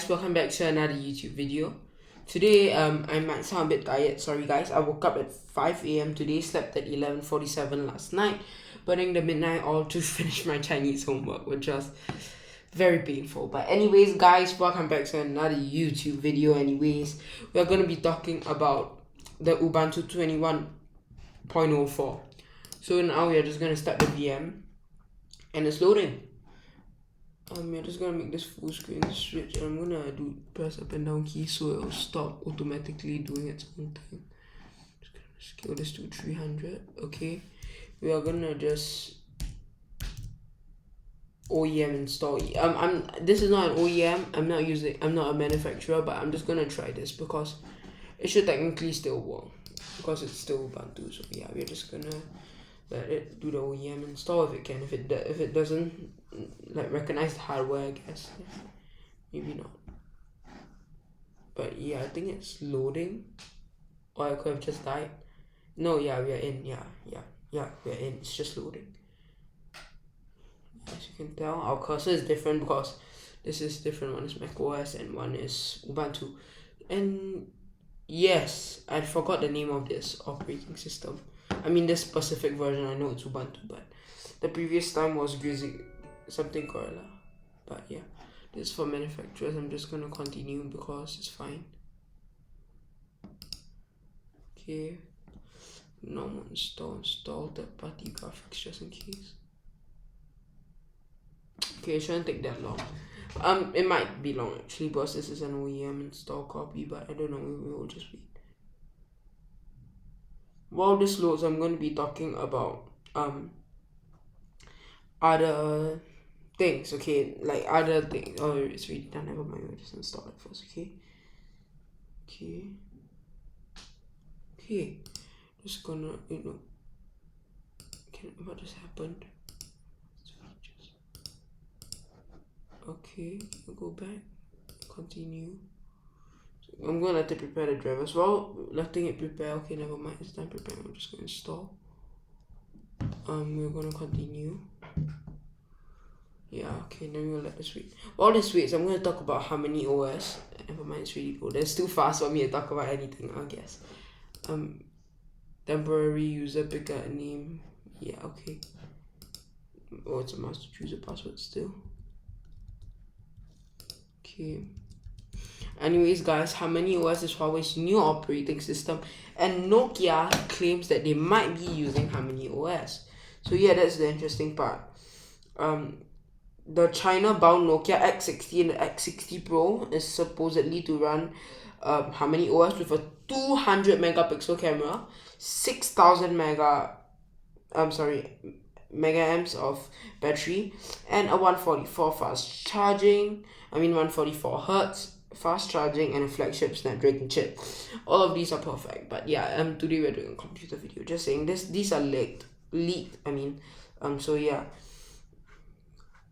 welcome back to another YouTube video. Today I might sound a bit tired, sorry guys. I woke up at 5 a.m. today, slept at 11:47 last night, burning the midnight oil to finish my Chinese homework, which was very painful. But anyways guys, welcome back to another YouTube video. We're going to be talking about the Ubuntu 21.04. So now we are just going to start the VM and it's loading. We're just gonna make this full screen switch, and I'm gonna press up and down key so it'll stop automatically doing its own thing. Just gonna scale this to 300. Okay, we are gonna just OEM install. This is not an OEM. I'm not a manufacturer, but I'm just gonna try this because it should technically still work because it's still Ubuntu. So yeah, we're just gonna let it do the OEM install if it can. If it doesn't recognize the hardware, I guess maybe not. But yeah, I think it's loading, or I could have just died. No, yeah, we are in. Yeah, we're in. It's just loading. As you can tell, our cursor is different because this is different. One is macOS and one is Ubuntu. And yes, I forgot the name of this operating system. I mean, this specific version, I know it's Ubuntu, but the previous time was Grizzly something Gorilla. But yeah, this is for manufacturers. I'm just gonna continue because it's fine. Okay, normal install third-party graphics just in case. Okay, it shouldn't take that long. It might be long actually because this is an OEM install copy, but I don't know. We will just wait. While this loads, I'm going to be talking about other things, okay? Like other things. Oh, it's already done. Never mind. We'll just install it first, okay? Okay. Just gonna, what just happened? Okay, I'll go back. Continue. I'm gonna let it prepare the drivers. Well, letting it prepare. Okay, never mind. It's done preparing. I'm just gonna install. We're gonna continue. Yeah, okay, then we'll let this wait. While this waits, I'm gonna talk about Harmony OS. Never mind, it's really cool. That's too fast for me to talk about anything, I guess. Temporary user picker name. Yeah, okay. Oh, it's a must to choose a password still. Okay. Anyways guys, Harmony OS is Huawei's new operating system, and Nokia claims that they might be using Harmony OS. So yeah, that's the interesting part. The China-bound Nokia X60 and the X60 Pro is supposedly to run Harmony OS with a 200 megapixel camera, 6000 megaamps of battery, and a 144 hertz fast charging, and a flagship Snapdragon chip. All of these are perfect, but yeah, today we're doing a computer video. Just saying these are leaked. So yeah,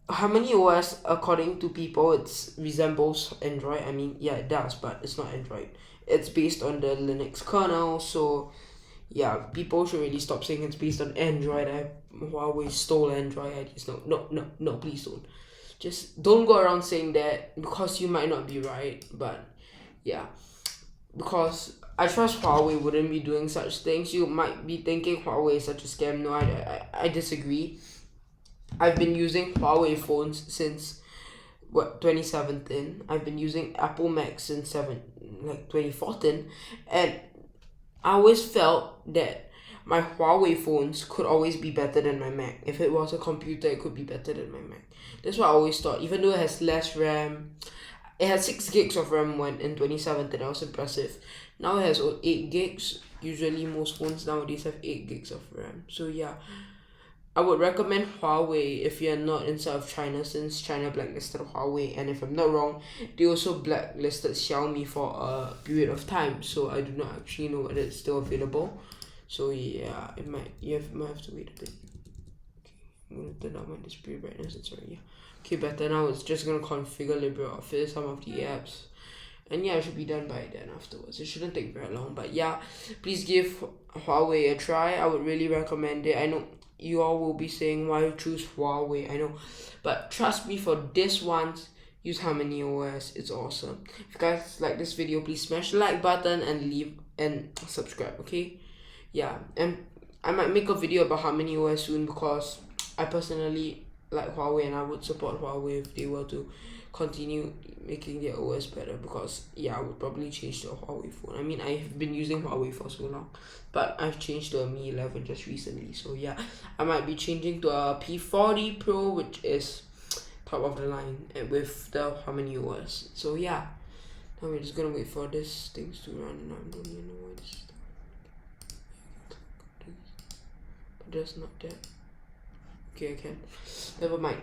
Harmony OS, according to people, it resembles Android. I mean, yeah, it does, but it's not Android. It's based on the Linux kernel. So yeah, people should really stop saying it's based on Android. Huawei stole Android ideas. No, please don't. Just don't go around saying that because you might not be right. But yeah, because I trust Huawei wouldn't be doing such things. You might be thinking Huawei is such a scam. No, I disagree. I've been using Huawei phones since 2017. I've been using Apple Macs since 2014, and I always felt that my Huawei phones could always be better than my Mac. If it was a computer, it could be better than my Mac. That's what I always thought. Even though it has less RAM, it had 6 gigs of RAM when in 2017. That was impressive. Now it has 8 gigs. Usually most phones nowadays have 8 gigs of RAM. So yeah, I would recommend Huawei if you're not inside of China, since China blacklisted Huawei, and if I'm not wrong, they also blacklisted Xiaomi for a period of time. So I do not actually know whether it's still available. So yeah, you might have to wait a bit. Okay, I'm gonna turn down my display brightness. It's already okay better now. It's just gonna configure LibreOffice, some of the apps, and yeah, it should be done by then afterwards. It shouldn't take very long. But yeah, please give Huawei a try. I would really recommend it. I know you all will be saying why choose Huawei. I know, but trust me, for this one, use Harmony OS. It's awesome. If you guys like this video, please smash the like button and leave and subscribe, okay? Yeah, and I might make a video about Harmony OS soon because I personally like Huawei and I would support Huawei if they were to continue making their OS better, because yeah, I would probably change to a Huawei phone. I mean, I've been using Huawei for so long, but I've changed to a Mi 11 just recently. So yeah, I might be changing to a P40 Pro, which is top of the line and with the Harmony OS. So yeah, now we're just gonna wait for this things to run, and I don't even know why this is but that's not that. Okay, I can. Never mind.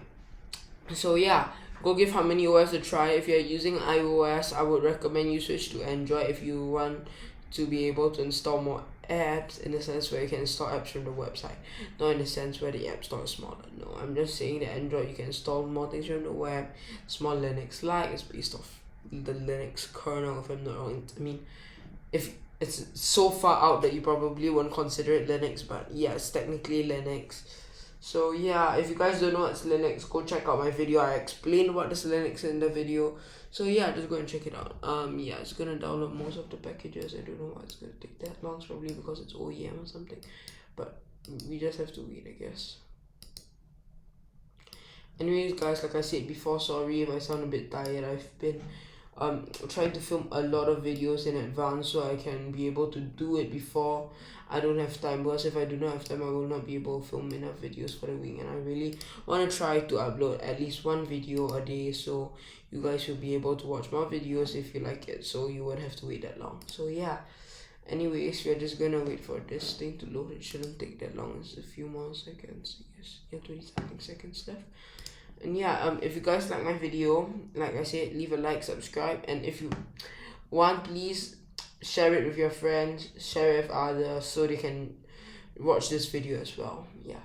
So yeah, go give Harmony OS a try. If you're using iOS, I would recommend you switch to Android if you want to be able to install more apps, in the sense where you can install apps from the website, not in the sense where the app store is smaller. No, I'm just saying that Android, you can install more things from the web. It's more Linux like, it's based off the Linux kernel, if I'm not wrong. I mean, if it's so far out that you probably won't consider it Linux, but yeah, it's technically Linux. So yeah, if you guys don't know what's Linux, go check out my video. I explained what is Linux in the video. So yeah, just go and check it out. Yeah, it's gonna download most of the packages. I don't know why it's gonna take that long. It's probably because it's OEM or something. But we just have to wait, I guess. Anyways, guys, like I said before, sorry if I sound a bit tired. I've been trying to film a lot of videos in advance so I can be able to do it before I don't have time, because if I do not have time, I will not be able to film enough videos for the week, and I really want to try to upload at least one video a day so you guys will be able to watch more videos if you like it, so you won't have to wait that long. So yeah, anyways, we're just gonna wait for this thing to load. It shouldn't take that long. It's a few more seconds. Yes, yeah, 20 something seconds left. And yeah, if you guys like my video, like I said, leave a like, subscribe, and if you want, please share it with your friends, share it with others so they can watch this video as well. Yeah,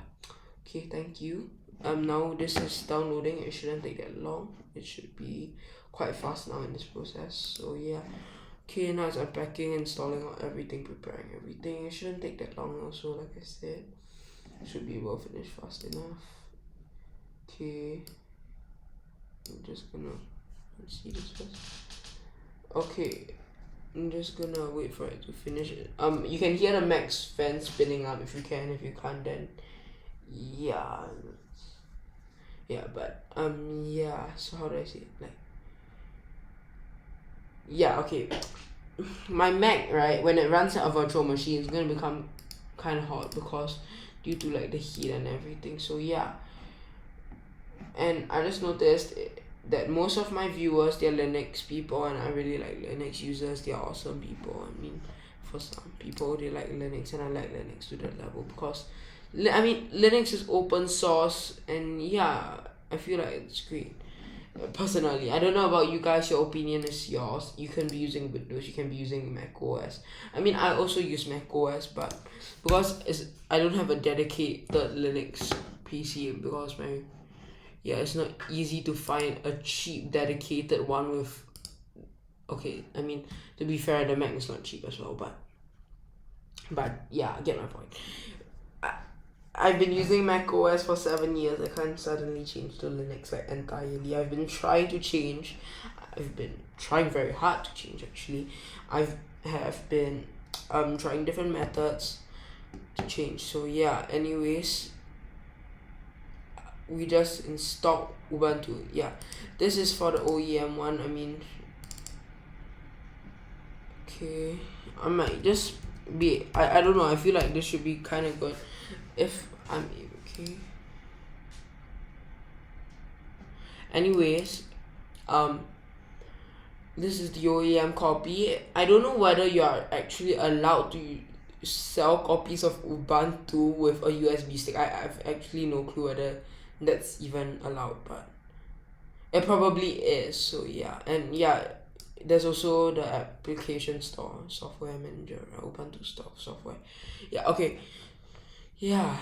okay, thank you. Now this is downloading. It shouldn't take that long. It should be quite fast now in this process. So yeah, okay, now it's unpacking, installing everything, preparing everything. It shouldn't take that long also, like I said. Should be able to finish fast enough. Okay, I'm just gonna see this first. Okay, I'm just gonna wait for it to finish it. You can hear the Max fan spinning up if you can. If you can't, then yeah, but yeah. So how do I say it? Like, yeah, okay. My Mac, right, when it runs a virtual machine, it's gonna become kind of hot because due to like the heat and everything. So yeah. And I just noticed that most of my viewers, they're Linux people, and I really like Linux users. They're awesome people. I mean, for some people, they like Linux, and I like Linux to that level because, I mean, Linux is open source, and yeah, I feel like it's great. Personally, I don't know about you guys. Your opinion is yours. You can be using Windows. You can be using Mac OS. I mean, I also use Mac OS, but because I don't have a dedicated Linux PC because it's not easy to find a cheap dedicated one with, okay, I mean, to be fair, the Mac is not cheap as well, but yeah, I get my point. I've been using Mac OS for 7 years. I can't suddenly change to Linux like entirely. I've been trying to change. I've been trying very hard to change actually. I have been trying different methods to change. So yeah, anyways, we just installed Ubuntu. Yeah, this is for the OEM one. I mean, okay, I might just be, I don't know, I feel like this should be kind of good if I'm okay. Anyways, this is the OEM copy. I don't know whether you are actually allowed to sell copies of Ubuntu with a USB stick. I've actually no clue whether that's even allowed, but it probably is. So yeah, and yeah, there's also the application store, software manager, Ubuntu store software. Yeah, okay. Yeah,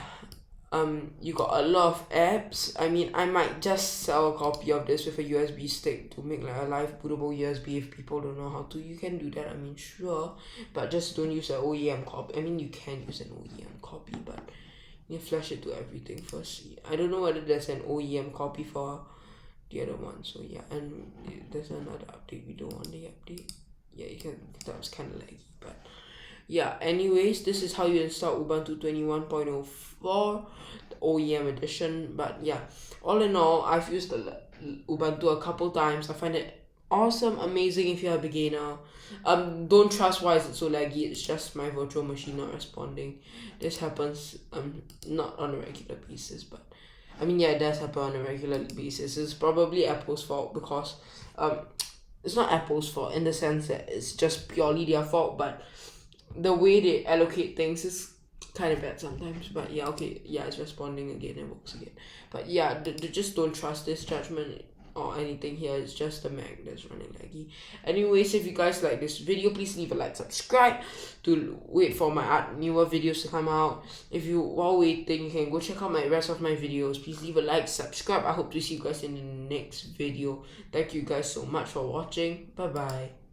you got a lot of apps. I mean, I might just sell a copy of this with a USB stick to make like a live bootable USB. If people don't know how to, you can do that. I mean, sure, but just don't use an OEM copy. I mean, you can use an OEM copy, but you flash it to everything first. I don't know whether there's an OEM copy for the other one. So yeah, and there's another update video on the update. Yeah, you can, that was kind of laggy, but yeah, anyways, this is how you install Ubuntu 21.04, the OEM edition. But yeah, all in all, I've used the Ubuntu a couple times. I find it awesome, amazing if you're a beginner. Don't trust why is it so laggy. It's just my virtual machine not responding. This happens not on a regular basis, but I mean, yeah, it does happen on a regular basis. It's probably Apple's fault because it's not Apple's fault in the sense that it's just purely their fault, but the way they allocate things is kind of bad sometimes. But yeah, okay, yeah, it's responding again and works again. But yeah, just don't trust this judgment or anything here. It's just the Mac that's running laggy. Anyways, if you guys like this video, please leave a like, subscribe to wait for my newer videos to come out. If you, while waiting, you can go check out my rest of my videos. Please leave a like, subscribe. I hope to see you guys in the next video. Thank you guys so much for watching. Bye bye.